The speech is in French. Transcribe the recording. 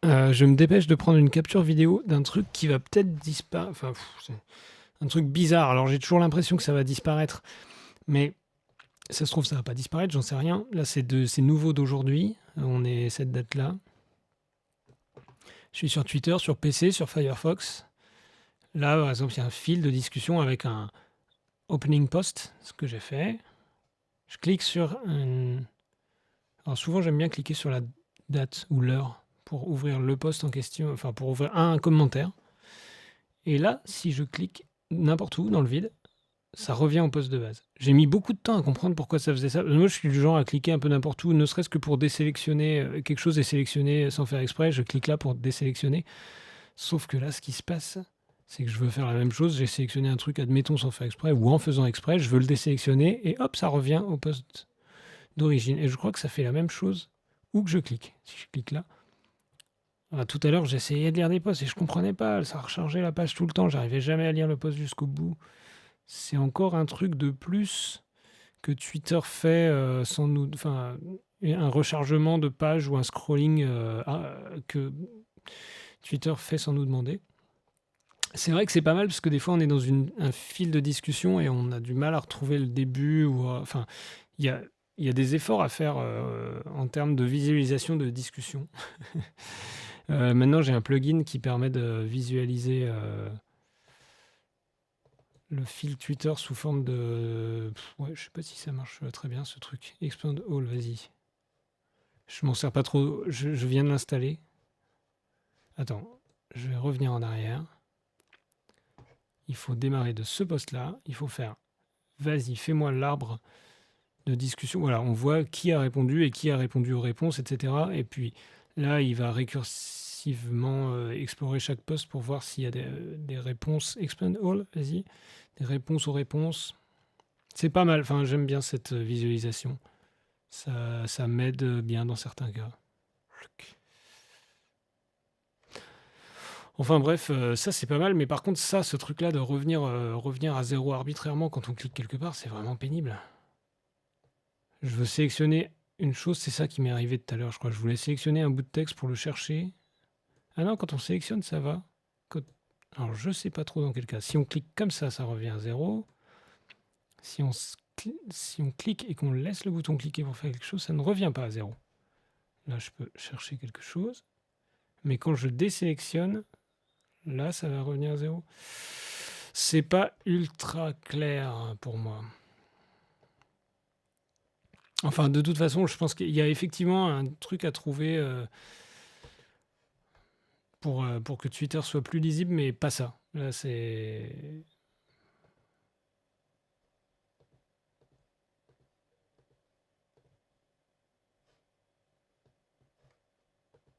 Je me dépêche de prendre une capture vidéo d'un truc qui va peut-être disparaître. Enfin, c'est un truc bizarre. Alors, j'ai toujours l'impression que ça va disparaître. Mais ça se trouve, ça va pas disparaître, j'en sais rien. Là, c'est nouveau d'aujourd'hui. On est cette date-là. Je suis sur Twitter, sur PC, sur Firefox. Là, par exemple, il y a un fil de discussion avec un opening post, ce que j'ai fait. Je clique sur un... Alors souvent, j'aime bien cliquer sur la date ou l'heure pour ouvrir le post en question, enfin pour ouvrir un commentaire. Et là, si je clique n'importe où dans le vide, ça revient au post de base. J'ai mis beaucoup de temps à comprendre pourquoi ça faisait ça. Moi, je suis du genre à cliquer un peu n'importe où, ne serait-ce que pour désélectionner quelque chose est sélectionné sans faire exprès. Je clique là pour désélectionner. Sauf que là, ce qui se passe, c'est que je veux faire la même chose. J'ai sélectionné un truc, admettons, sans faire exprès ou en faisant exprès. Je veux le désélectionner et hop, ça revient au post d'origine. Et je crois que ça fait la même chose où que je clique. Si je clique là. Tout à l'heure, j'essayais de lire des posts et je comprenais pas. Ça rechargeait la page tout le temps. J'arrivais jamais à lire le post jusqu'au bout. C'est encore un truc de plus que Twitter fait sans nous. Enfin, un rechargement de page ou un scrolling que Twitter fait sans nous demander. C'est vrai que c'est pas mal parce que des fois on est dans un fil de discussion et on a du mal à retrouver le début. Enfin, il y a des efforts à faire en termes de visualisation de discussion. Maintenant, j'ai un plugin qui permet de visualiser le fil Twitter sous forme de... Ouais, je sais pas si ça marche très bien ce truc. Expand All, vas-y. Je m'en sers pas trop. Je viens de l'installer. Attends, je vais revenir en arrière. Il faut démarrer de ce poste-là. Il faut faire, vas-y, fais-moi l'arbre de discussion. Voilà, on voit qui a répondu et qui a répondu aux réponses, etc. Et puis là, il va récursivement explorer chaque poste pour voir s'il y a des réponses. Expand All, vas-y. Des réponses aux réponses. C'est pas mal. Enfin, j'aime bien cette visualisation. Ça m'aide bien dans certains cas. Enfin bref, ça c'est pas mal, mais par contre ça, ce truc-là de revenir à zéro arbitrairement quand on clique quelque part, c'est vraiment pénible. Je veux sélectionner une chose, c'est ça qui m'est arrivé tout à l'heure, je crois. Je voulais sélectionner un bout de texte pour le chercher. Ah non, quand on sélectionne, ça va. Alors je sais pas trop dans quel cas. Si on clique comme ça revient à zéro. Si on clique et qu'on laisse le bouton cliquer pour faire quelque chose, ça ne revient pas à zéro. Là, je peux chercher quelque chose. Mais quand je désélectionne, là, ça va revenir à zéro. C'est pas ultra clair pour moi. Enfin, de toute façon, je pense qu'il y a effectivement un truc à trouver pour que Twitter soit plus lisible, mais pas ça. Là, c'est